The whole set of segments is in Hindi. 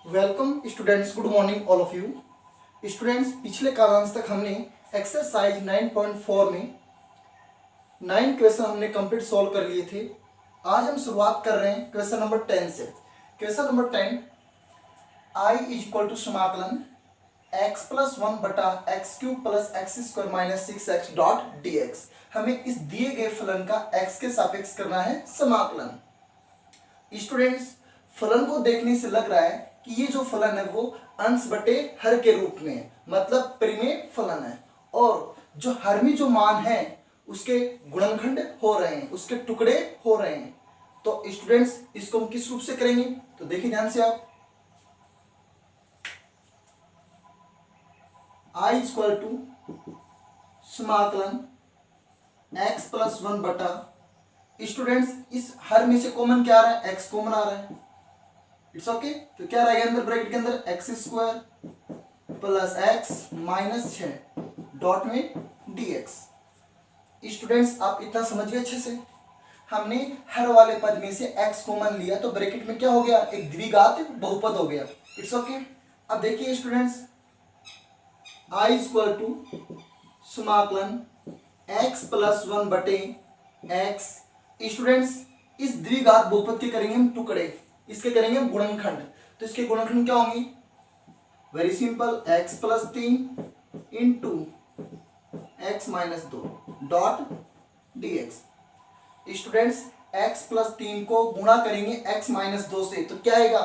Welcome students, good morning all of you students. पिछले कालांश तक हमने एक्सरसाइज 9.4 में 9 क्वेश्चन हमने कंप्लीट सॉल्व कर लिए थे। आज हम शुरुआत कर रहे हैं क्वेश्चन नंबर 10 से। Question number 10, I is equal to समाकलन x प्लस 1 बटा x cube plus x square minus 6x dot D x. हमें इस दिए गए फलन का x के सापेक्ष करना है समाकलन। स्टूडेंट्स, फलन को देखने से लग रहा है कि ये जो फलन है वो अंश बटे हर के रूप में है, मतलब परिमेय फलन है, और जो हर में जो मान है उसके गुणनखंड हो रहे हैं, उसके टुकड़े हो रहे हैं। तो स्टूडेंट्स, इसको हम किस रूप से करेंगे तो देखिए ध्यान से आप। आई इक्वल टू समाकलन x प्लस 1 बटा, स्टूडेंट्स इस हर में से कॉमन क्या आ रहा है, x कॉमन आ रहा है, इट्स ओके। तो क्या रहेगा अंदर ब्रैकेट के अंदर, x square plus x minus 6 dot में dx। स्टूडेंट्स आप इतना समझ गए अच्छे से। हमने हर वाले पद में से x कॉमन लिया तो ब्रैकेट में क्या हो गया, एक द्विघात बहुपद हो गया, इट्स ओके। अब देखिए स्टूडेंट्स, i इक्वल टू समाकलन x प्लस 1 बटे x। स्टूडेंट्स इस द्विघात बहुपद के करेंगे हम टुकड़े, इसके करेंगे हम गुणनखंड। तो इसके गुणनखंड क्या होंगे, very simple, x plus 3 into x minus 2 dot dx। Students x plus 3 को गुणा करेंगे x माइनस 2 से, तो क्या आएगा,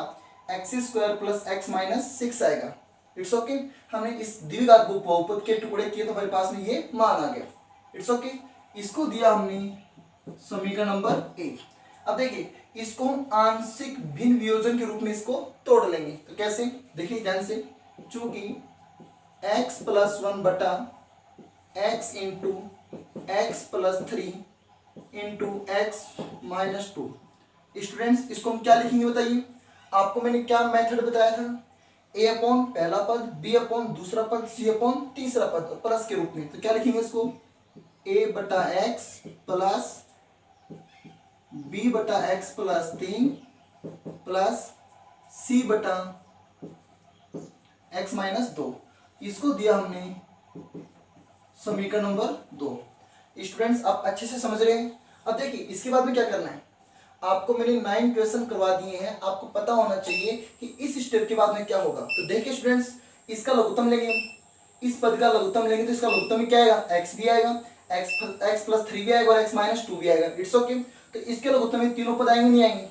x square plus x minus 6 आएगा, इट्स ओके। हमने इस द्विघात बहुपद के टुकड़े किए तो हमारे पास में ये मान आ गया, इट्स ओके। इसको दिया हमने समीकरण नंबर 1। अब देखिए इसको हम आंशिक भिन्न वियोजन के रूप में इसको तोड़ लेंगे। तो कैसे, देखिए ध्यान से, चूंकि x प्लस 1 बटा x into x plus 3 into x minus 2। Students इसको हम क्या लिखेंगे बताइए, आपको मैंने क्या मेथड बताया था, a अपॉन पहला पद, b अपॉन दूसरा पद, c अपॉन तीसरा पद और प्लस के रूप में। तो क्या लिखेंगे इसको, a बटा एक्स प्लस b बटा एक्स प्लस 3 प्लस c बटा एक्स माइनस 2। इसको दिया हमने समीकरण नंबर 2। स्टूडेंट्स आप अच्छे से समझ रहे हैं। अब देखिए इसके बाद में क्या करना है, आपको मैंने 9 क्वेश्चन करवा दिए हैं, आपको पता होना चाहिए कि इस स्टेप के बाद में क्या होगा। तो देखिए स्टूडेंट्स, इसका लघुत्तम लेंगे हम, इस पद का लघुत्तम लेंगे तो इसका लघुत्तम में क्या आएगा, x भी आएगा, x प्लस 3 भी आएगा और x माइनस 2 भी आएगा, इट्स ओके। तो इसके लघुत्तम में तीनों पद आएंगे नहीं आएंगे,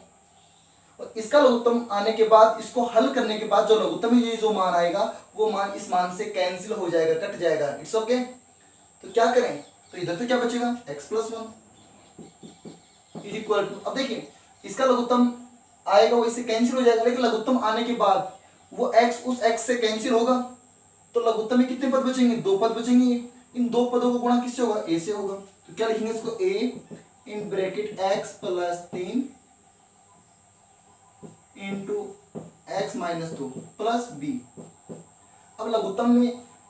और इसका लघुत्तम आने के बाद इसको हल करने के बाद जो लघुत्तम में ये जो मान आएगा वो मान इस मान से कैंसिल हो जाएगा, कट जाएगा, इट्स ओके। तो क्या करें, तो इधर तो क्या बचेगा, x plus 1 is equal to, अब देखिए इसका लघुत्तम आएगा वो इससे कैंसिल हो जाएगा, लेकिन लघुत्तम आने के बाद वो x उस x से कैंसिल होगा, तो लघुत्तम में कितने पद बचेंगे, 2 पद बचेंगे। इन 2 पदों को गुणा किससे होगा, a से होगा। तो क्या लिखेंगे इसको, a in bracket x plus 3 into x minus 2 plus b। अब लघुत्तम में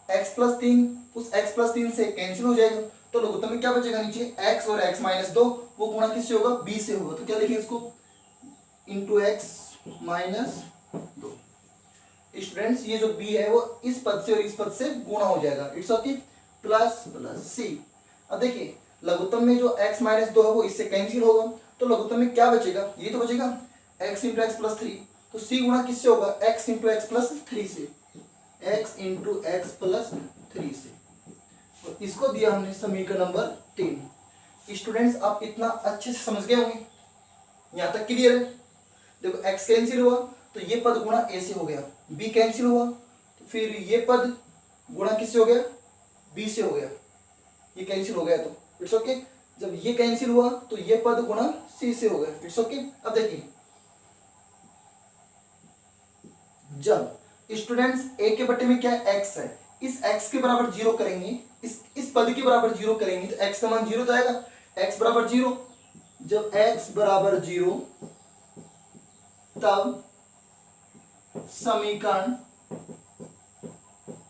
x प्लस 3 उस x प्लस 3 से कैंसिल हो जाएगा, तो लघुत्तम में क्या बचेगा, नीचे x और x माइनस 2 वो गुणा किससे होगा, b से होगा। तो क्या लिखेंगे इसको, इंटू एक्स माइनस 2। स्टूडेंट्स ये जो b है वो इस पद से और इस पद से गुणा हो जाएगा, it's okay, plus plus c। अब देखिए लघुत्तम में जो x माइनस 2 है वो इससे कैंसिल होगा, तो लघुत्तम में क्या बचेगा, ये तो बचेगा x इंटू एक्स प्लस 3, तो c गुणा किससे होगा, x इंटू एक्स प्लस 3 से, x इंटू एक्स प्लस 3 से। और इसको दिया हमने समीकरण नंबर 3। स्टूडेंट्स आप इतना अच्छे से समझ गए होंगे, यहाँ तक क्लियर है। देखो x कैंसिल हुआ तो ये पद गुणा a से हो गया, b कैंसिल हुआ तो फिर ये पद गुणा किससे हो गया, b से हो गया, ये कैंसिल हो गया तो इट्स ओके। जब ये कैंसिल हुआ तो ये पद गुणा c से हो गया, इट्स ओके। अब देखिए जब स्टूडेंट्स a के बटे में क्या है, x है, इस x के बराबर 0 करेंगे, इस पद के बराबर 0 करेंगे तो x का मान 0 तो आएगा, x बराबर 0। जब x बराबर 0 तब समीकरण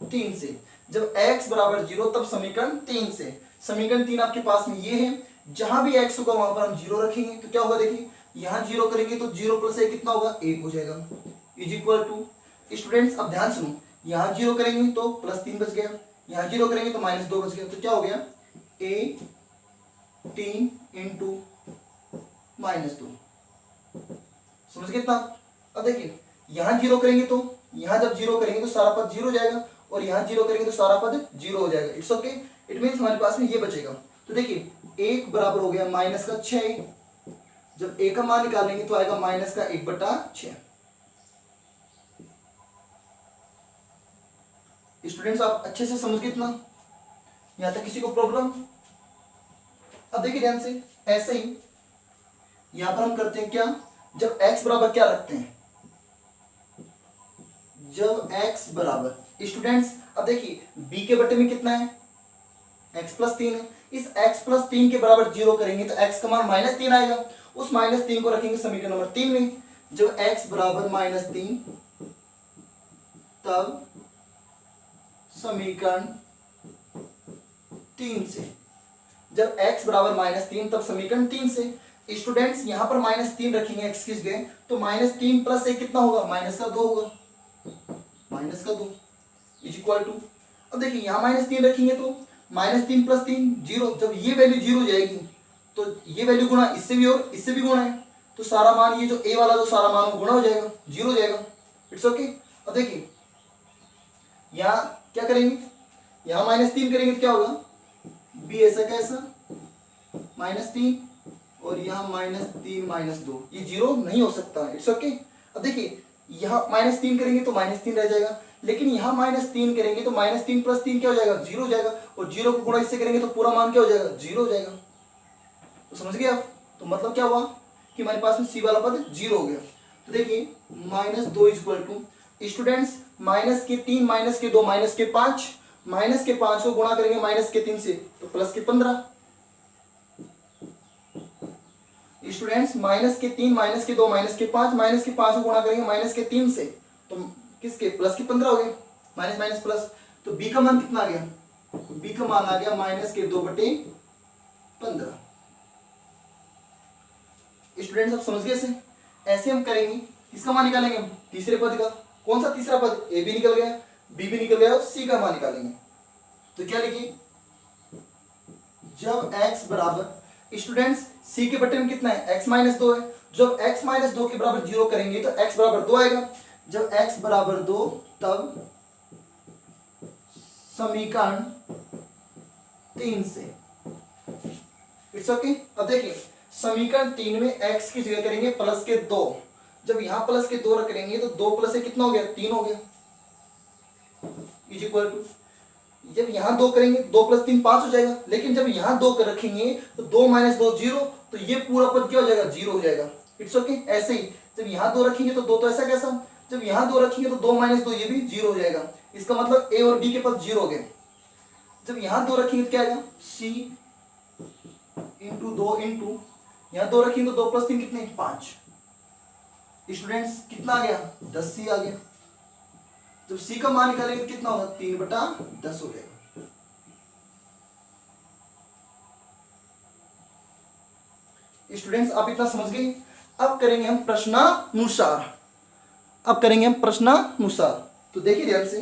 3 से, जब x बराबर 0 तब समीकरण 3 से। समीकरण 3 आपके पास में ये है, जहां भी x होगा वहां पर हम 0 रखेंगे तो क्या होगा, देखिए यहाँ 0 करेंगे तो 0 प्लस 1 कितना होगा, 1 हो जाएगा, इज इक्वल टू स्टूडेंट्स अब ध्यान सुनो, यहाँ 0 करेंगे तो +3 बच गया, यहाँ 0 करेंगे तो -2 बच गया, तो क्या हो गया 18 इंटू -2। समझ गए इतना? अब देखिए यहाँ 0 करेंगे तो, यहाँ जब 0 करेंगे तो सारा पद 0 हो जाएगा, और यहाँ 0 करेंगे तो सारा पद 0 हो जाएगा। इट्स ओके, इट मीन्स हमारे पास में ये बचेगा। तो देखिए 1 बराबर हो गया -6। जब a का मान निकालेंगे तो आएगा -1/6। स्टूडेंट्स आप अच्छे से समझ गए इतना? यहां तक किसी को प्रॉब्लम? अब देखिए ध्यान से, ऐसे ही यहां पर हम करते हैं क्या, जब x बराबर क्या रखते हैं, जब x बराबर स्टूडेंट्स, अब देखिए b के बटे में कितना है, x + 3 है। इस x + 3 के बराबर 0 करेंगे तो x का मान -3 आएगा, उस -3 को रखेंगे समीकरण नंबर 3 में। जब x बराबर -3 तब समीकरण 3 से, जब x बराबर -3 तब समीकरण 3 से। स्टूडेंट्स यहां पर -3 रखेंगे x की जगह, तो -3 + 1 कितना होगा, -2 होगा, -2 इज इक्वल टू, अब देखिए यहां -3 रखेंगे तो -3 + 3 0, जब ये वैल्यू 0 हो जाएगी तो ये वैल्यू गुणा इससे भी और इससे भी गुणा है, तो सारा मान, ये जो a वाला जो सारा मान वो गुणा हो जाएगा, 0 हो जाएगा। It's okay. अब देखिए यहाँ क्या करेंगे, यहाँ -3 करेंगे तो क्या होगा, b ऐसा कैसा -3, और यहाँ -3 -2, ये 0 नहीं हो सकता। It's okay. अब देखिए यहाँ -3 करेंगे तो -3 रह जाएगा, लेकिन यहाँ -3 करेंगे तो -3 + 3 क्या हो जाएगा, 0 हो जाएगा, और 0 को गुणा इससे करेंगे तो पूरा मान क्या हो जाएगा, 0 हो जाएगा। तो समझ गए आप? तो मतलब क्या हुआ कि हमारे पास में c वाला पद 0 हो गया। तो देखिए -2 इक्वल टू, स्टूडेंट्स -3 -2 -5, -5 को गुणा करेंगे -3 से तो +15। स्टूडेंट्स -3 -2 -5 को गुणा करेंगे -3 से तो किसके, +15 हो गए, माइनस माइनस प्लस। तो b का मान कितना आ गया, b का मान आ गया -2/15। स्टूडेंट्स आप समझ गए इसे? ऐसे हम करेंगे, किसका मान निकालेंगे, तीसरे पद का। कौन सा तीसरा पद, a भी निकल गया, b भी निकल गया, और c का मान निकालेंगे। तो क्या लिखिए, जब x बराबर, स्टूडेंट्स c के बटे में कितना है, x - 2 है, जब x - 2 के बराबर 0 करेंगे तो x बराबर 2 आएगा। जब x बराबर 2 तब समीकरण 3 से। It's okay. अब देखिए समीकरण 3 में x की जगह करेंगे +2, जब यहां +2 रखेंगे तो 2 + 1 कितना हो गया, 3 हो गया, इज इक्वल टू, जब यहां 2 करेंगे 2 + 3 5 हो जाएगा, लेकिन जब यहां 2 कर रखेंगे तो 2 - 2 0, तो ये पूरा पद क्या हो जाएगा, 0 हो जाएगा। It's okay. ऐसे ही जब यहां 2 रखेंगे तो 2 तो ऐसा कैसा, जब यहां 2 रखेंगे तो 2 - 2 ये भी 0 हो जाएगा। इसका मतलब a और b के पद 0 हो गए। जब यहां 2 रखेंगे तो क्या आएगा, c × 2 × यहां 2 रखेंगे तो 2 + 3 कितने, 5। स्टूडेंट्स कितना आ गया, 10c आ गया। जब c का मान निकालेंगे तो कितना होगा, 3/10 हो जाएगा। स्टूडेंट्स आप इतना समझ गए। अब करेंगे हम प्रश्नानुसार, अब करेंगे हम प्रश्नानुसार। तो देखिए ध्यान से,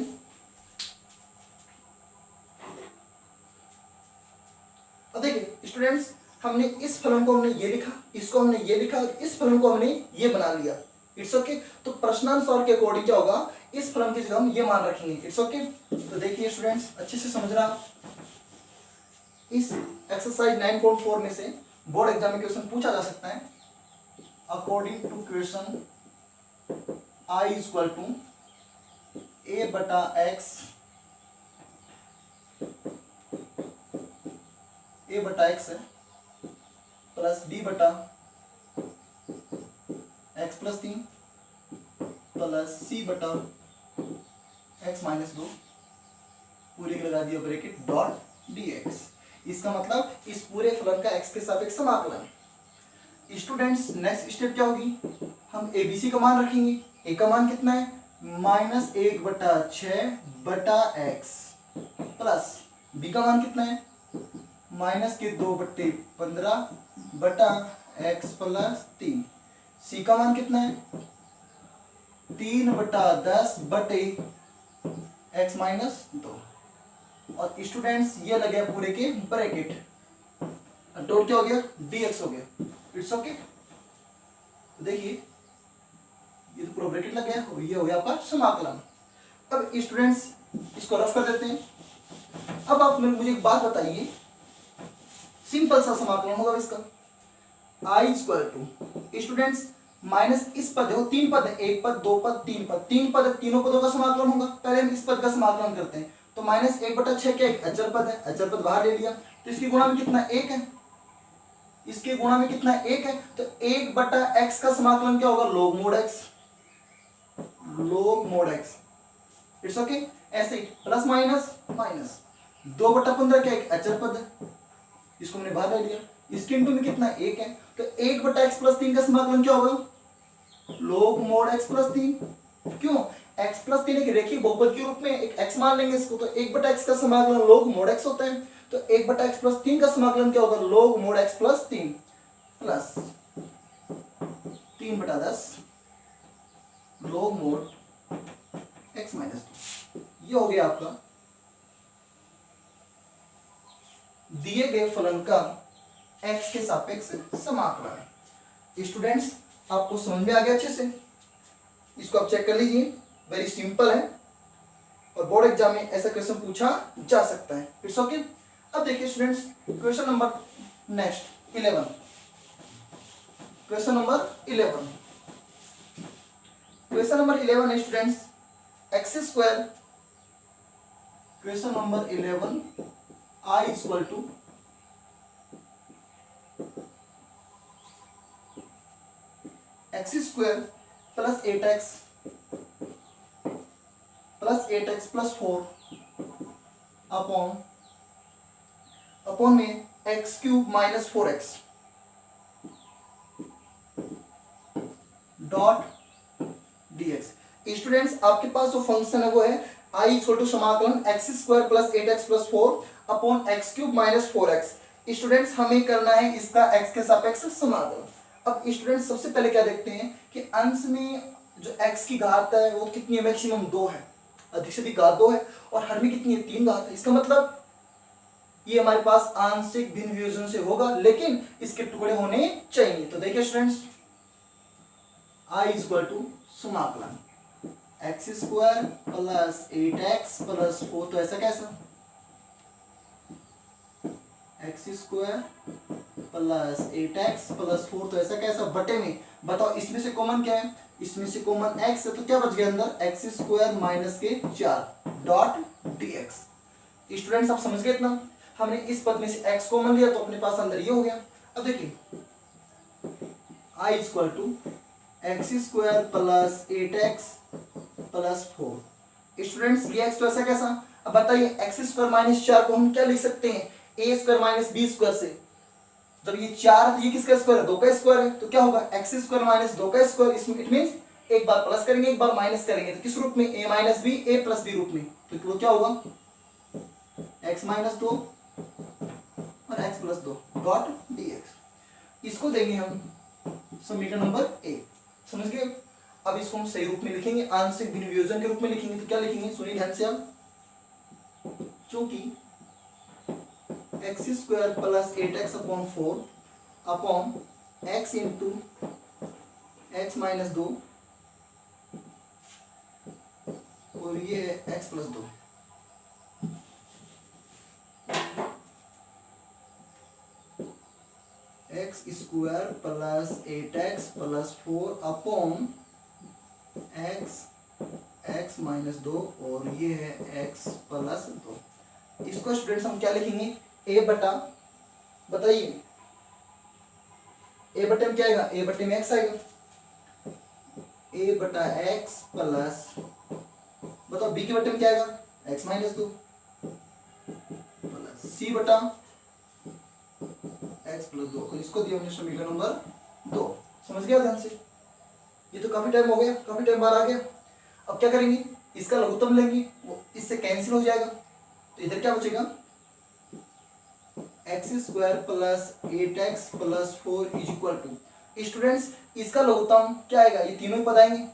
अब देखिए स्टूडेंट्स, हमने इस फलन को हमने ये लिखा, इसको हमने ये लिखा, इस फलन को हमने ये बना लिया। It's okay. तो प्रश्नानुसार के अकॉर्डिंग क्या होगा, इस फलन की जगह हम ये मान रखेंगे। It's okay. तो देखिए स्टूडेंट्स अच्छे से समझना, इस एक्सरसाइज 9.4 में से बोर्ड एग्जाम में क्वेश्चन पूछा जा सकता है। According to question I = a/x है प्लस b/x + 3 प्लस c/x - 2 पूरे के लगा दिया ब्रैकेट डॉट dx। इसका मतलब इस पूरे फलन का x के सापेक्ष समाकलन। स्टूडेंट्स नेक्स्ट स्टेप क्या होगी, हम abc का मान रखेंगे। a का मान कितना है, -1/6/x प्लस b का मान कितना है, -2/15/x + 3। c का मान कितना है, 3/10 बटे x माइनस 2। और स्टूडेंट्स ये लगे पूरे के ब्रैकेट, डॉट क्या हो गया, dx हो गया। It's okay. देखिए ये तो पूरा ब्रैकेट लग गया, ये हो गया आपका समाकलन। अब स्टूडेंट्स इसको रफ कर देते हैं। अब आप मुझे एक बात बताइए, सिंपल सा समाकलन होगा इसका, I equal to students minus इस पद है, तीन पद है, एक पद, दो पद, तीन पद, तीन पद है, तीनों पदों का समाकलन होगा। पहले हम इस पद का समाकलन करते हैं। तो माइनस 1/6 क्या, एक अचर पद है, अचर पद बाहर ले लिया, तो इसकी गुणा में कितना, एक है, इसके गुणा में कितना, एक है, तो 1/x का समाकलन क्या होगा, log mod x, log mod x। It's okay. ऐसे ही प्लस माइनस माइनस 2/15 क्या, एक अचर पद है, इसको हमने बाहर ले लिया, इसके इंटू में कितना, एक है, तो 1/x + 3 का समाकलन क्या होगा, log mod x + 3। क्यों, x + 3 एक रेखीय बहुपद के रूप में एक x मान लेंगे इसको, तो 1/x का समाकलन log mod x होता है, तो 1/x + 3 का समाकलन क्या होगा, log mod x + 3 plus 3/10 log mod x - 2। ये हो गया आपका दिए गए फलन का x के सापेक्ष समाकलन। स्टूडेंट्स आपको समझ में आ गया अच्छे से, इसको आप चेक कर लीजिए, वेरी सिंपल है और बोर्ड एग्जाम में ऐसा क्वेश्चन पूछा जा सकता है। It's okay. अब देखिए students question number next 11, question number 11, question number 11 है students x square, question number 11 I equal to x² plus 8x plus 4 upon में x³ - 4x dot dx। Students आपके पास जो फंक्शन है वो है I इक्वल टू समाकलन x² plus 8x plus 4 upon x³ - 4x। Students हमें करना है इसका x के सापेक्ष समाकलन। अब स्टूडेंट्स सबसे पहले क्या देखते हैं कि अंश में जो x की घात है वो कितनी है, मैक्सिमम 2 है, अधिक से अधिक घात 2 है, और हर में कितनी है, 3 घात है। इसका मतलब ये हमारे पास आंशिक भिन्न वियोजन से होगा, लेकिन इसके टुकड़े होने चाहिए। तो देखिए स्टूडेंट्स I इक्वल टू समाकलन x² प्लस 8x प्लस 4, तो ऐसा कैसा, x² प्लस 8x प्लस 4, तो ऐसा कैसा, बटे में, बताओ इसमें से कॉमन क्या है, इसमें से कॉमन x है, तो क्या बच गया अंदर, x² - 4 डॉट dx। स्टूडेंट्स आप समझ गए इतना, हमने इस पद में से x कॉमन लिया तो अपने पास अंदर ये हो गया। अब देखिए I equal to x² plus 8x plus 4। Students ये x तो ऐसा कैसा, अब बताइए x² - 4 को हम क्या लिख सकते हैं, a² - b² से। जब ये 4 है तो ये किसका स्क्वायर है, 2 का स्क्वायर है, तो क्या होगा x² - 2 का स्क्वायर। इसमें इट मींस एक बार प्लस करेंगे एक बार माइनस करेंगे, तो किस रूप में, a - b a + b रूप में, तो वो क्या होगा x - 2 और x + 2 डॉट dx। इसको देंगे हम समीकरण नंबर ए, समझ गए। अब इसको हम सही रूप में लिखेंगे, आंशिक भिन्न वियोजन के रूप में लिखेंगे, तो क्या लिखेंगे, सुनिए ध्यान से आप, क्योंकि x² plus 8x upon 4 upon x into x - 2 और ये है x + 2। x² plus 8x plus 4 upon x - 2 और ये है x + 2। इसको स्टूडेंट्स हम क्या लिखेंगे, a बटा, बताइए a बटे में क्या आएगा, a बटे में x आएगा, a बटा x प्लस, बताओ b के बटे में क्या आएगा, x - 2 प्लस c बटा x + 2, और इसको दिया हमने समीकरण नंबर 2। समझ गया ध्यान से, ये तो काफी टाइम हो गया, काफी टाइम बाद आ गया। अब क्या करेंगे, इसका लघुत्तम लेंगे, वो इससे कैंसिल हो जाएगा, तो इधर क्या बचेगा, x² plus 8x plus 4 is equal to, students इसका लघुत्तम क्या आएगा, ये तीनों ही पद आएंगे,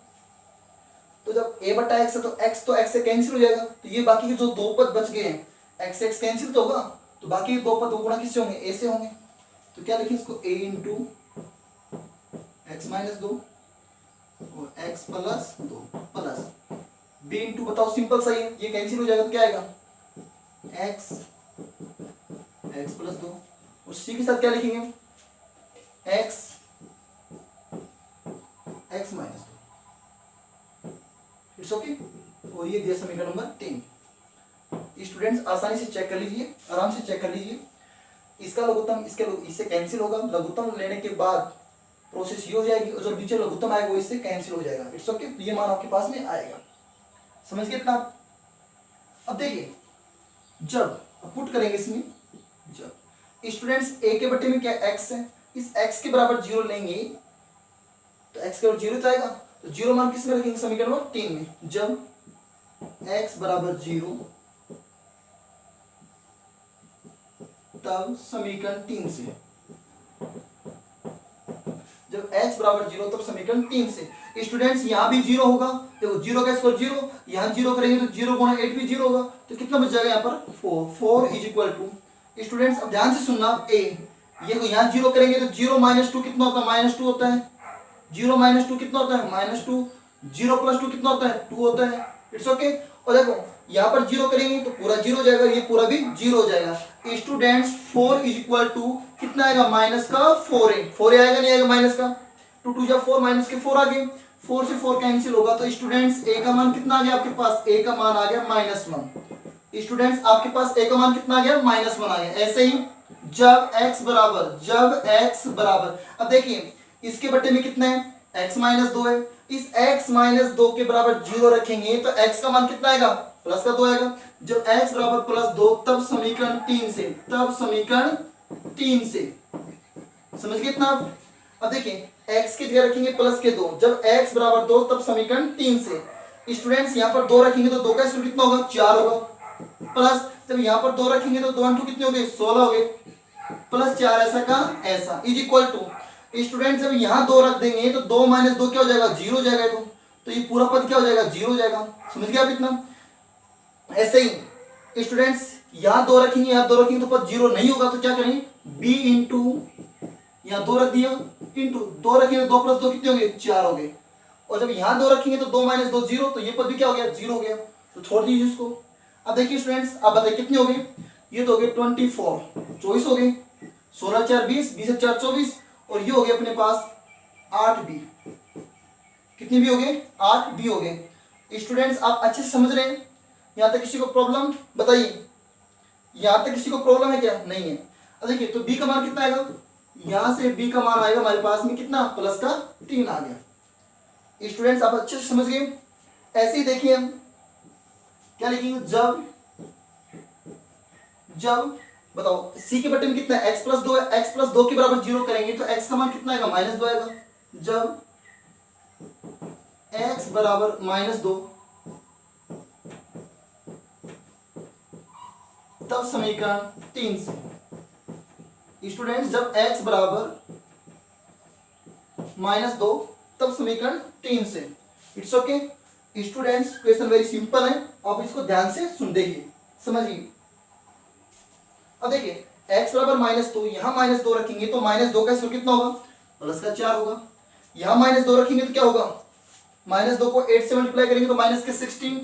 तो जब a बटा x है तो x से कैंसिल हो जाएगा, तो ये बाकी के जो दो पद बच गए हैं x कैंसिल तो होगा, तो बाकी दो पद गुणा किससे होंगे, a से होंगे। तो क्या लिखें इसको, a इंटू एक्स माइनस 2 और x plus 2 plus b into, बताओ सिंपल सही है, ये कैंसिल हो जाएगा तो क्या आएगा, x प्लस 2 और c के साथ क्या लिखेंगे, x माइनस 2। It's okay. और ये दिया समीकरण नंबर 3। स्टूडेंट्स आसानी से चेक कर लीजिए, आराम से चेक कर लीजिए। इसका लघुत्तम इससे कैंसिल होगा, लघुत्तम लेने के बाद प्रोसेस ये हो जाएगी और जो नीचे लघुत्तम आएगा वो इससे कैंसिल हो जाएगा। It's okay. तो ये मान आपके पास में आएगा, समझ गए इतना। अब देखिए जब पुट करेंगे इसमें, जब स्टूडेंट्स a के बट्टे में क्या x है, इस x के बराबर 0 लेंगे तो x के बराबर 0 तो आएगा, तो 0 मान किस में रखेंगे, समीकरण नंबर 3 में। जब x बराबर 0 तब समीकरण 3 से, जब x बराबर 0 तब समीकरण 3 से। स्टूडेंट्स यहाँ भी 0 होगा, देखो 0 का स्क्वायर 0, यहाँ 0 करेंगे तो 0 गुणा 8 भी 0 होगा, तो कितना बच जाएगा यहाँ पर 4 इज इक्वल टू। स्टूडेंट्स अब ध्यान से सुनना, a ये को यहाँ 0 करेंगे तो 0 माइनस 2 कितना होता है, -2 होता है। 0 माइनस 2 कितना होता है, -2। 0 प्लस 2 कितना होता है, 2 होता है। It's okay. और देखो यहाँ पर 0 करेंगे तो पूरा 0 हो जाएगा, ये पूरा भी 0 हो जाएगा। स्टूडेंट्स 4 इज इक्वल टू कितना आएगा, माइनस का 4 आएगा, नहीं आएगा माइनस का, 2 2 जा 4, माइनस के 4 आ गए, 4 से 4 कैंसिल होगा, तो स्टूडेंट्स a का मान कितना आ गया आपके पास, a का मान आ गया -1। स्टूडेंट्स आपके पास a का मान कितना आ गया, -1 आ गया। ऐसे ही जब x बराबर, अब देखिए इसके बट्टे में कितना है, x माइनस 2 है, इस x माइनस 2 के बराबर 0 रखेंगे तो x का मान कितना आएगा, प्लस का 2 आएगा। जब x बराबर +2 तब समीकरण 3 से, समझ गए इतना। अब देखिए x की जगह रखेंगे प्लस के 2, जब x बराबर 2 तब समीकरण 3 से। स्टूडेंट्स यहाँ पर 2 रखेंगे तो 2 का स्क्वायर कितना होगा, 4 होगा, प्लस जब यहाँ पर 2 रखेंगे तो 2 × 2 कितने हो गए, 16 हो गए, प्लस 4 ऐसा का ऐसा इज इक्वल टू। स्टूडेंट्स जब यहाँ 2 रख देंगे तो 2 माइनस 2 क्या हो जाएगा, 0 हो जाएगा, तो ये पूरा पद क्या हो जाएगा, 0 हो जाएगा। समझ गए आप इतना। ऐसे ही स्टूडेंट्स यहाँ 2 रखेंगे, यहाँ 2 रखेंगे तो पद 0 नहीं होगा, तो क्या करेंगे, b इंटू यहाँ 2 रख दिया, इंटू 2 रखेंगे 2 प्लस 2 कितने हो गए, 4 हो गए। और जब यहाँ 2 रखेंगे तो 2 माइनस 2 0, तो ये पद भी क्या हो गया, 0 हो गया, तो छोड़ दीजिए इसको। अब देखिए स्टूडेंट्स आप बताइए कितने हो गए, ये तो हो गए 24 हो गए, 16 4 20, 20 4 24, और ये हो गए अपने पास 8b। कितनी भी हो गए, 8b हो गए। स्टूडेंट्स आप अच्छे से समझ रहे हैं, यहाँ तक किसी को प्रॉब्लम बताइए, यहाँ तक किसी को प्रॉब्लम है क्या, नहीं है। अब देखिए तो b का मान कितना आएगा, यहाँ से b का मान आएगा हमारे पास में कितना, प्लस का 3 आ गया। स्टूडेंट्स आप अच्छे से समझ गए। ऐसे ही देखिए हम क्या लिखेंगे, जब बताओ c के बट्टे में कितना है, x प्लस 2 है, x प्लस 2 के बराबर 0 करेंगे तो x का मान कितना आएगा, -2 आएगा। जब x बराबर -2 तब समीकरण 3 से। स्टूडेंट्स जब x बराबर -2 तब समीकरण 3 से। It's okay. Students question very simple है, आप इसको ध्यान से सुन देखिए, समझिए। अब देखिए x बराबर -2, यहाँ -2 रखेंगे तो -2 का स्क्वायर कितना होगा, प्लस का 4 होगा। यहाँ -2 रखेंगे तो क्या होगा, -2 को 8 से मल्टीप्लाई करेंगे तो माइनस के 16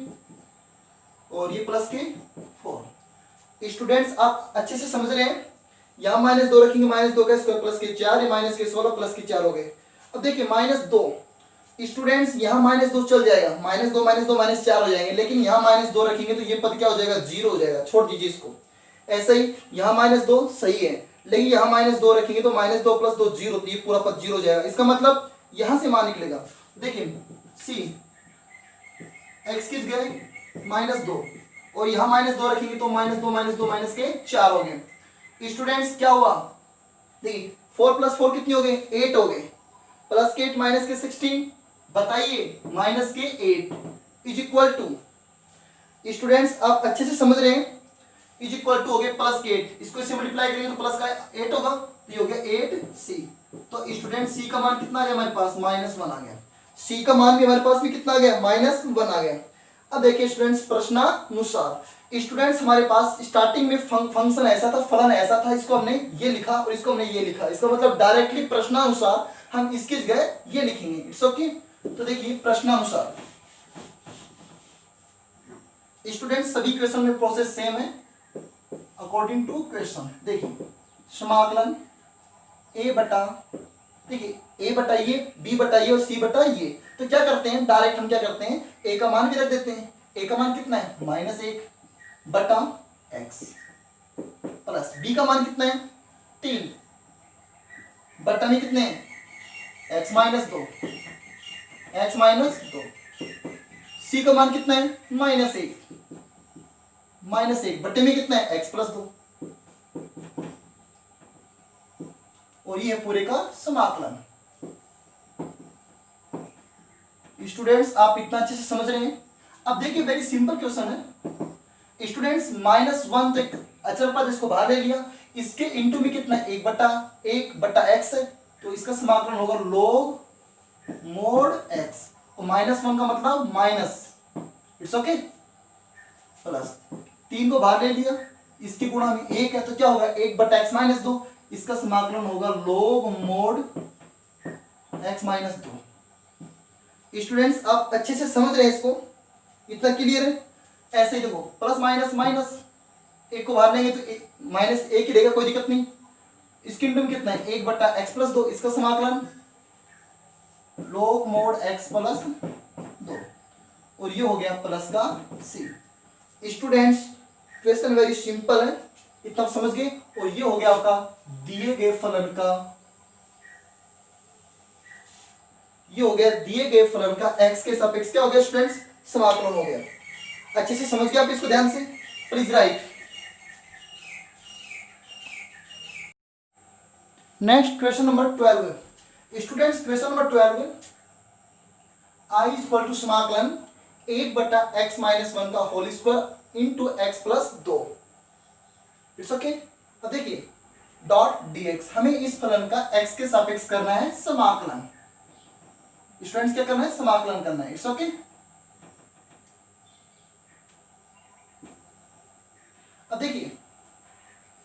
और ये प्लस के 4। स्टूडेंट्स आप अच्छे से समझ रहे हैं, यहाँ -2 रखेंगे, -2 का स्क्वायर प्लस के 4, ये माइनस के 16 प्लस के 4 हो गए। अब देखिए -2, स्टूडेंट्स यहाँ -2 चल जाएगा, -2 -4 हो जाएंगे, लेकिन यहाँ -2 रखेंगे तो ये पद क्या हो जाएगा, 0 हो जाएगा, छोड़ दीजिए इसको। ऐसे ही यहाँ -2 सही है, लेकिन यहाँ -2 रखेंगे तो -2 प्लस 2 0, तो ये पूरा पद 0 हो जाएगा। इसका मतलब यहाँ से मान निकलेगा, देखिए c x किस गए -2 और यहाँ -2 रखेंगे तो -2 माइनस के 4 हो गए। स्टूडेंट्स क्या हुआ, देखिए 4 प्लस 4 कितनी हो गए, 8 हो गए, प्लस के 8 माइनस के 16, बताइए माइनस के 8 इज इक्वल टू। स्टूडेंट्स आप अच्छे से समझ रहे हैं, इज इक्वल टू हो गया प्लस के 8, इसको इससे मल्टीप्लाई करेंगे तो प्लस का 8 होगा, तो ये हो गया 8c। तो स्टूडेंट c का मान कितना आ गया हमारे पास, -1 आ गया। सी का मान भी हमारे पास में कितना आ गया, -1 आ गया। अब देखिए स्टूडेंट्स, प्रश्नानुसार स्टूडेंट्स हमारे पास स्टार्टिंग में फंक्शन ऐसा था, फलन ऐसा था, इसको हमने ये लिखा और इसको हमने ये लिखा। इसका मतलब डायरेक्टली प्रश्नानुसार हम इसकी जगह ये लिखेंगे। It's okay. तो देखिए प्रश्नानुसार स्टूडेंट्स सभी क्वेश्चन में प्रोसेस सेम है अकॉर्डिंग टू क्वेश्चन। देखिए समाकलन a बटा, देखिए a बटा ये, b बटा ये और c बटा ये। तो क्या करते हैं, डायरेक्ट हम क्या करते हैं, a का मान भी रख देते हैं। a का मान कितना है, -1 बटा x प्लस b का मान कितना है, 3 बटा में कितने हैं, x -2, x -2। c का मान कितना है, -1 बटे में कितना है, x + 2। और ये है पूरे का समाकलन। स्टूडेंट्स आप इतना अच्छे से समझ रहे हैं। अब देखिए वेरी सिंपल क्वेश्चन है स्टूडेंट्स। -1 तक अचर पद इसको बाहर ले लिया, इसके इंटू में कितना है, 1 बटा x है, तो इसका समाकलन होगा log mod x। और -1 का मतलब माइनस, इट्स ओके, प्लस 3 को बाहर ले लिया, इसकी गुणा में 1 है, तो क्या होगा, 1 बटा x -2। इसका समाकलन होगा log mod x -2। स्टूडेंट्स आप अच्छे से समझ रहे हैं इसको, इतना क्लियर है। ऐसे ही देखो प्लस माइनस माइनस, एक को बाहर लेंगे तो -1 ही रहेगा, कोई दिक्कत नहीं। इसके इंटू में कितना है, 1 बटा x + 2। इसका समाकलन log mod x + 2। और ये हो गया प्लस का c। Students question very simple है, इतना समझ गए। और ये हो गया आपका दिए गए फलन का, ये हो गया दिए गए फलन का x के सापेक्ष क्या हो गया स्टूडेंट्स, समाकलन हो गया। अच्छे से समझ गए आप इसको, ध्यान से please write. Next question number 12। Students question number 12, i = समाकलन 1 बटा x -1 का whole square into x + 2। It's okay. अब देखिए डॉट dx, हमें इस फलन का x के सापेक्ष करना है समाकलन। स्टूडेंट्स क्या करना है, समाकलन करना है। It's okay. अब देखिए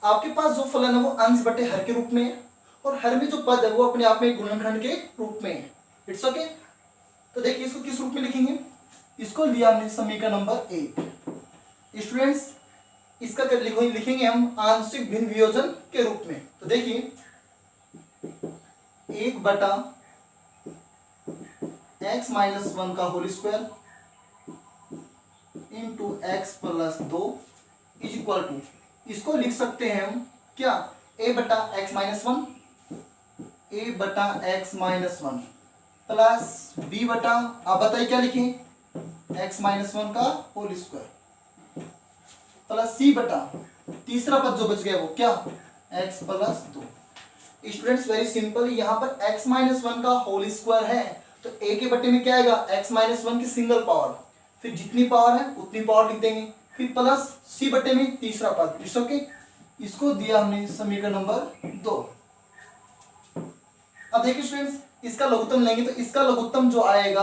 आपके पास जो फलन है वो अंश बटे हर के रूप में है, और हर में जो पद है वो अपने आप में गुणनखंड के रूप में है। It's okay. तो देखिए इसको किस रूप में लिखेंगे, इसको लिया हमने समीकरण नंबर 1। स्टूडेंट्स इसका लिखेंगे हम आंशिक भिन्न वियोजन के रूप में। तो देखिए 1 बटा x -1 का whole square into x + 2 is equal to, इसको लिख सकते हैं हम क्या, a बटा x -1 प्लस b बटा, आप बताइए क्या लिखें, x -1 का होल स्क्वायर प्लस c बटा तीसरा पद जो बच गया वो क्या, x + 2। स्टूडेंट्स वेरी सिंपल, यहाँ पर x -1 का होल स्क्वायर है तो a के बटे में क्या आएगा, x -1 की सिंगल पावर, फिर जितनी पावर है उतनी पावर लिख देंगे, फिर प्लस c बटे में तीसरा पद। It's okay. इसको दिया हमने समीकरण नंबर 2। अब देखिए स्टूडेंट्स इसका लघुत्तम लेंगे तो इसका लघुत्तम जो आएगा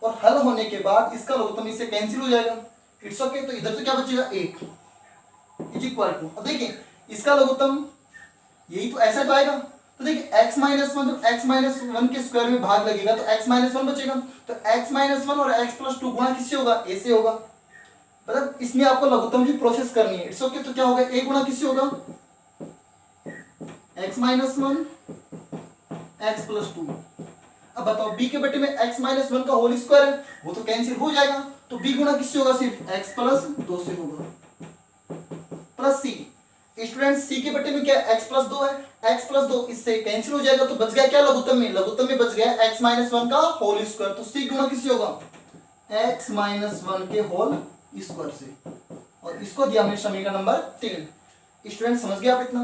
और हल होने के बाद इसका लघुत्तम इससे कैंसिल हो जाएगा। It's okay. तो इधर से क्या बचेगा, 1 इज इक्वल टू, अब देखिए इसका लघुत्तम यही तो ऐसा तो आएगा। तो देखिए x -1, जब x -1 के स्क्वायर में भाग लगेगा तो x -1 बचेगा, तो x -1 और x + 2 गुणा किससे होगा, a से होगा। मतलब इसमें आपको लघुत्तम की प्रोसेस करनी है। It's okay. तो क्या होगा, a गुणा किससे होगा, x -1 x + 2। अब बताओ b के बटे में x -1 का होल स्क्वायर है, वो तो कैंसिल हो जाएगा, तो b गुणा किससे होगा, सिर्फ x + 2 से होगा, प्लस c। स्टूडेंट c के बटे में क्या x + 2 है, x + 2 इससे कैंसिल हो जाएगा, तो बच गया क्या लघुत्तम में, लघुत्तम में बच गया x -1 का होल स्क्वायर, तो c गुणा किससे होगा, x -1 के होल स्क्वायर से। और इसको दिया हमने समीकरण नंबर 3। स्टूडेंट समझ गए आप इतना,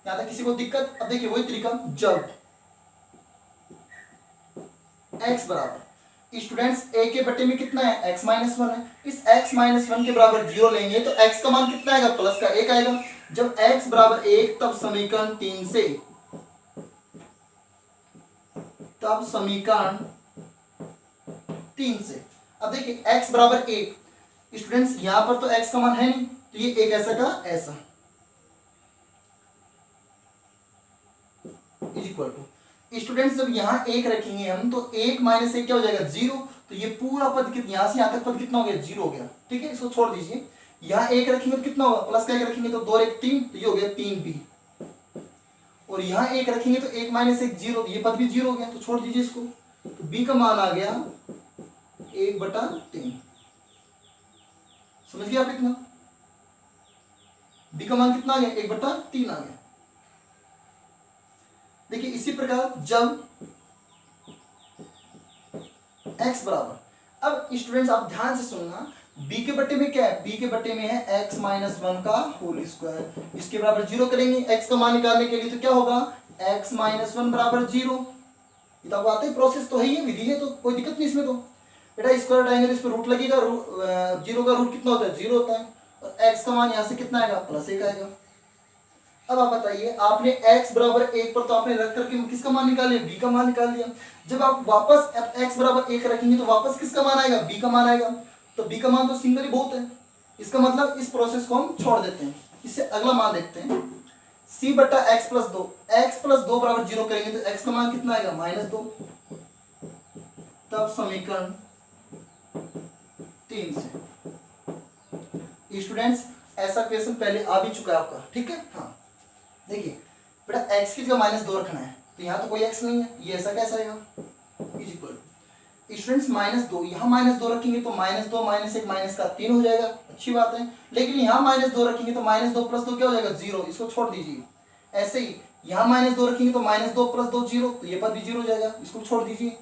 यहां तक किसी को दिक्कत। अब देखिए वही तरीका, जब x बराबर, स्टूडेंट्स a के बटे में कितना है, x -1 है, इस x -1 के बराबर 0 लेंगे तो x का मान कितना आएगा, प्लस का 1 आएगा। जब x बराबर 1 तब समीकरण 3 3 से। अब देखिए x बराबर 1, स्टूडेंट्स यहां पर तो x का मान है नहीं, तो ये एक ऐसा का ऐसा इज इक्वल टू, स्टूडेंट्स जब यहाँ एक रखेंगे हम तो 1 माइनस 1 क्या हो जाएगा 0, तो ये पूरा पद यहां से यहां तक पद कितना हो गया 0 हो गया। ठीक है, इसको छोड़ दीजिए। यहाँ एक रखेंगे तो कितना होगा, प्लस का एक रखेंगे तो 2 और 1 3, तो ये हो गया 3b। और यहाँ एक रखेंगे तो 1 माइनस 1 0, ये पद भी 0 हो गया, तो छोड़ दीजिए इसको। तो b का मान आ गया 1/3। समझ गए आप इतना? b का मान कितना आ गया 1/3 आ गया। देखिए इसी प्रकार जब x बराबर, अब स्टूडेंट्स आप ध्यान से सुनना, b के बट्टे में क्या है, b के बट्टे में है x माइनस 1 का होल स्क्वायर, इसके बराबर 0 करेंगे x का मान निकालने के लिए, तो क्या होगा x माइनस 1 बराबर 0। ये तो आपको आता ही, प्रोसेस तो है ही, विधि है, तो कोई दिक्कत नहीं इसमें। तो बेटा स्क्वायर उठाएंगे तो इस पर रूट लगेगा, 0 का रूट कितना होता है 0 होता है, और x का मान यहाँ से कितना आएगा +1 आएगा। अब आप बताइए, आपने x बराबर 1 पर तो आपने रख करके किसका मान निकाल लिया, b का मान निकाल लिया। जब आप वापस x बराबर 1 रखेंगे तो वापस किसका मान आएगा, b का मान आएगा। तो b का मान तो सिंगल ही बहुत है, इसका मतलब इस प्रोसेस को हम छोड़ देते हैं। इससे अगला मान देखते हैं, c बटा x प्लस 2, x प्लस 2 बराबर 0 करेंगे तो x का मान कितना आएगा -2। तब समीकरण 3 से, स्टूडेंट्स ऐसा क्वेश्चन पहले आ भी चुका है आपका। ठीक है, हाँ देखिए बेटा x की जगह -2 रखना है, तो यहाँ तो कोई x नहीं है, ये ऐसा कैसा आएगा इज इक्वल टू, स्टूडेंट्स -2, यहाँ -2 रखेंगे तो -2 माइनस 1 माइनस का 3 हो जाएगा, अच्छी बात है। लेकिन यहाँ -2 रखेंगे तो -2 प्लस 2 क्या हो जाएगा 0, इसको छोड़ दीजिए। ऐसे ही यहाँ -2 रखेंगे तो -2 प्लस 2 0, तो ये पद भी 0 हो जाएगा, इसको छोड़ दीजिए।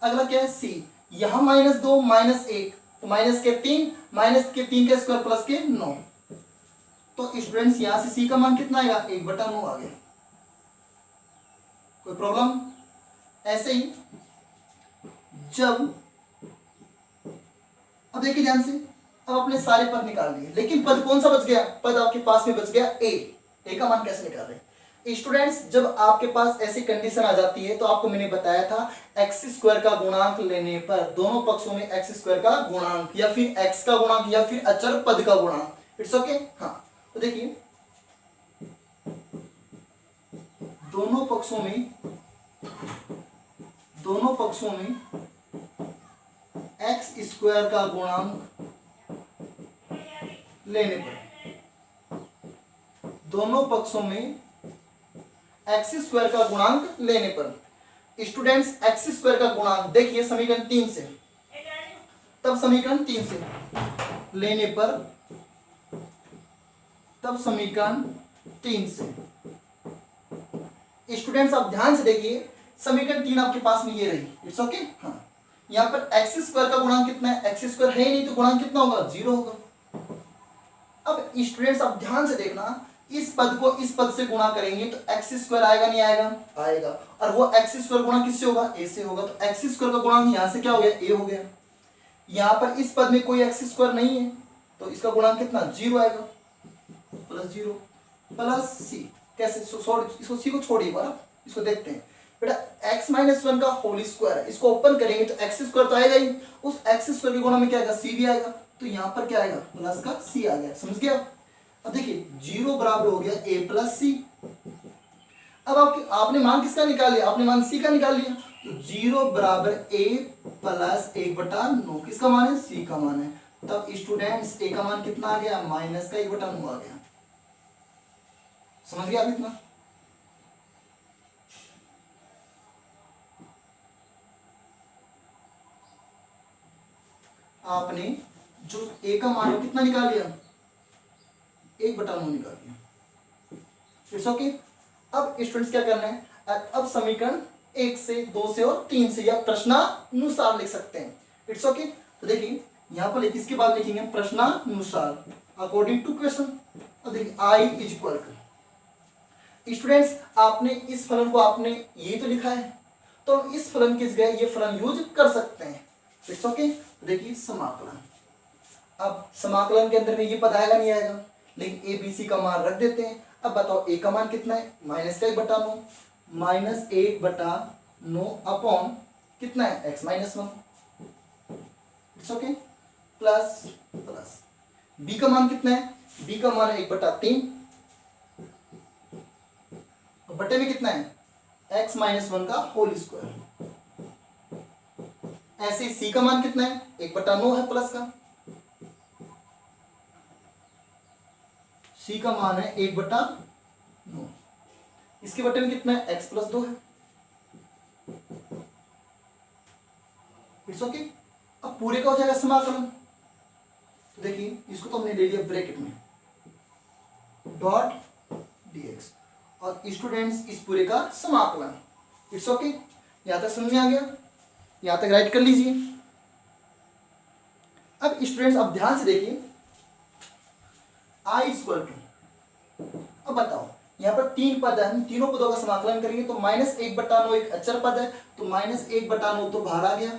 अगला क्या है c, यहाँ -2 माइनस 1 तो माइनस के 3, माइनस के 3 का स्क्वायर प्लस के 9, तो स्टूडेंट्स यहां से c का मान कितना आएगा 1/9 आ गया। कोई प्रॉब्लम? ऐसे ही जब, अब देखिए ध्यान से, अब अपने सारे पद निकाल लिए, लेकिन पद कौन सा बच गया, पद आपके पास में बच गया a का मान कैसे निकाल रहे हैं स्टूडेंट्स? जब आपके पास ऐसी कंडीशन आ जाती है तो आपको मैंने बताया था x² का गुणांक लेने पर दोनों पक्षों में x² का गुणांक या फिर x का गुणांक या फिर अचर पद का गुणांक, इट्स ओके। हाँ तो देखिए दोनों पक्षों में x² का गुणांक लेने पर, दोनों पक्षों में x² का गुणांक लेने पर, स्टूडेंट्स x² का गुणांक देखिए समीकरण 3 से, तब समीकरण 3 से लेने पर, तब समीकरण 3 से, स्टूडेंट्स आप ध्यान से देखिए, समीकरण 3 आपके पास में ये रही, इट्स ओके। हाँ यहाँ पर x² का गुणांक कितना है, x² है ही नहीं तो गुणांक कितना होगा 0 होगा। अब स्टूडेंट्स आप ध्यान से देखना, इस पद को इस पद से गुणा करेंगे तो x² आएगा नहीं आएगा, आएगा, और वो x² गुणा किससे होगा a से होगा, तो x² का गुणांक यहां से क्या हो गया a हो गया। यहां पर इस पद में कोई x² नहीं है तो इसका गुणांक कितना 0 आएगा, +0 प्लस c, कैसे इसको c को छोड़िए बार, इसको देखते हैं बेटा x माइनस 1 का होल स्क्वायर है, इसको ओपन करेंगे तो x² तो आएगा ही, उस x² के गुणा में क्या आएगा c भी आएगा, तो यहाँ पर क्या आएगा प्लस का c आ गया, समझ गया। अब देखिए 0 बराबर हो गया a प्लस सी। अब आपने मान किसका निकाल लिया, आपने मान c का निकाल लिया, तो 0 बराबर a प्लस 1/9 किसका मान है c का मान है, तब स्टूडेंट्स a का मान कितना आ गया -1/9 आ गया। समझ गया आप इतना? आपने जो a का मान कितना निकाल लिया 1/9 निकाल दिया, इट्स ओके। अब स्टूडेंट्स क्या करना है, अब समीकरण 1 से 2 से और 3 से या प्रश्नानुसार लिख सकते हैं, इट्स ओके। तो देखिए यहाँ पर इसके बाद लिखेंगे प्रश्नानुसार अकॉर्डिंग टू क्वेश्चन। अब देखिए i is equal to, students आपने इस फलन को आपने ये तो लिखा है, तो इस फलन की जगह ये फलन यूज कर सकते हैं, इट्स ओके। देखिए समाकलन, अब समाकलन के अंदर में ये पद आएगा नहीं आएगा, लेकिन ए बी सी का मान रख देते हैं। अब बताओ ए का मान कितना है -1/9, -1/9 अपॉन कितना है x-1, it's okay, plus plus b का मान कितना है, b का मान है 1/3 और बटे में कितना है x माइनस 1 का होल स्क्वायर। ऐसे ही c का मान कितना है 1/9 है प्लस का, c का मान है 1/9, इसके बटे में कितना है x + 2 है। It's okay. अब पूरे का हो जाएगा समाकलन, तो देखिए इसको तो हमने ले लिया ब्रैकेट में डॉट dx और स्टूडेंट्स इस पूरे का समाकलन। इट्स ओके, यहां तक समझ में आ गया, यहां तक राइट कर लीजिए। अब स्टूडेंट्स अब ध्यान से देखिए i = अब बताओ यहाँ पर 3 पद है, हम तीनों पदों का समाकलन करेंगे तो -1/9 एक अचर पद है तो -1/9 तो बाहर आ गया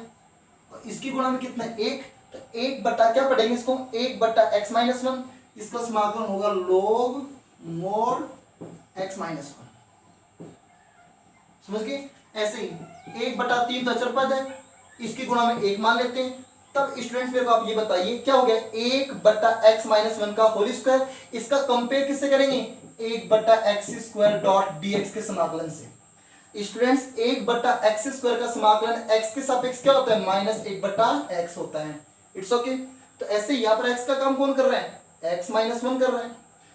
और इसकी गुणा में कितना 1, तो 1 बटा क्या पढ़ेंगे इसको 1/x - 1, इसका समाकलन होगा log mod x - 1। समझ गए। ऐसे ही 1/3 तो अचर पद है, इसकी गुणा में 1 मान लेते हैं। तब स्टूडेंट्स मेरे को आप ये बताइए क्या हो गया 1/x - 1 का होल स्क्वायर, इसका कंपेयर किससे करेंगे 1/x² डॉट dx के समाकलन से। स्टूडेंट्स 1/x² का समाकलन x के सापेक्ष क्या होता है -1/x होता है। It's okay. तो ऐसे यहाँ पर x का काम कौन कर रहा है x - 1 कर रहा है,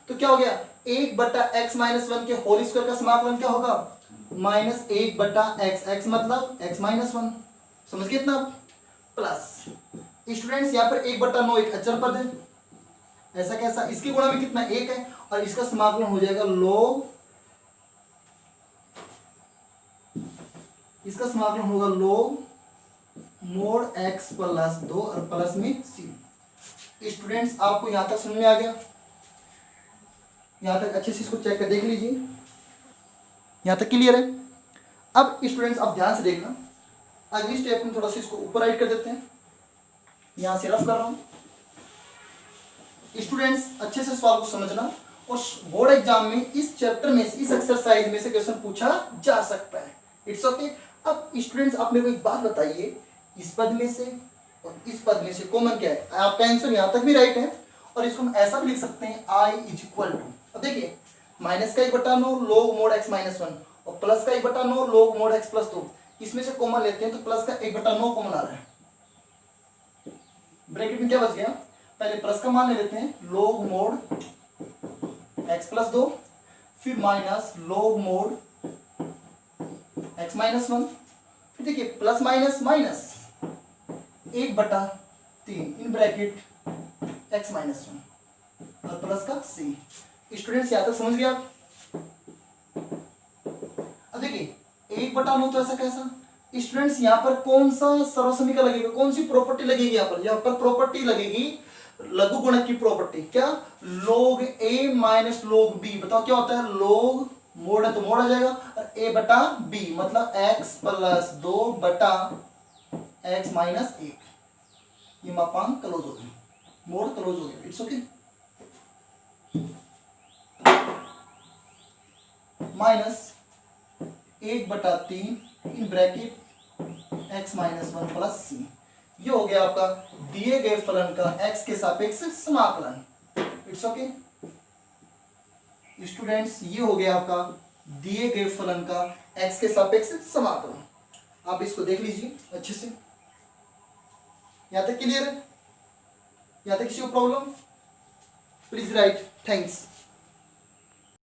तो क्या हो गया 1/x - 1 के होल स्क्वायर का समाकलन क्या होगा -1/x, x मतलब x - 1। समझ गए इतना। प्लस स्टूडेंट्स यहाँ पर 1/9 एक अचर पद है, ऐसा कैसा, इसकी गुणा में कितना 1 है और इसका समाकलन हो जाएगा log, इसका समाकलन होगा log mod x + 2 और प्लस में c। स्टूडेंट्स आपको यहां तक समझ में आ गया, यहां तक अच्छे से इसको चेक कर देख लीजिए, यहां तक क्लियर है। अब स्टूडेंट्स आप ध्यान से देखना, अगली स्टेप में थोड़ा सा इसको ऊपर राइट कर देते हैं, यहां से रफ कर रहा हूं। स्टूडेंट्स अच्छे से सवाल को समझना और बोर्ड एग्जाम में इस चैप्टर में से, इस एक्सरसाइज में से क्वेश्चन पूछा जा सकता है। It's okay. अब स्टूडेंट्स आप मेरे को एक बात बताइए, इस पद में से और इस पद में से कॉमन क्या है। आपका आंसर यहां तक भी राइट है और इसको हम ऐसा भी लिख सकते हैं i = अब देखिए माइनस का 1/9 log mod x - 1 और प्लस का 1/9 log mod x + 2, इसमें से कॉमन लेते हैं तो प्लस का 1/9 कॉमन आ रहा है। ब्रैकेट में क्या बच गया, पहले प्लस का मान ले लेते हैं log mod x + 2, फिर माइनस log mod x - 1, फिर देखिए plus minus minus 1/3 in bracket x - 1 और प्लस का c। स्टूडेंट्स यहां तक समझ गया आप। अब देखिए 1/9 तो ऐसा कैसा, स्टूडेंट्स यहाँ पर कौन सा सर्वसमीकरण लगेगा, कौन सी प्रॉपर्टी लगेगी, यहाँ पर प्रॉपर्टी लगेगी लघु गुणक की प्रॉपर्टी। क्या log a - log b, बताओ क्या होता है log मोड है तो मोड आ जाएगा और a/b मतलब x + 2 बटा x - 1, ये मापांक क्लोज हो गया, मोड क्लोज हो गया। It's okay. Minus 1/3 in bracket x - 1 plus c, ये हो गया आपका दिए गए फलन का x के सापेक्ष समाकलन। इट्स ओके स्टूडेंट्स, ये हो गया आपका दिए गए फलन का x के सापेक्ष समाकलन। आप इसको देख लीजिए अच्छे से, यहां तक क्लियर है, यहां तक किसी को प्रॉब्लम प्लीज राइट। थैंक्स।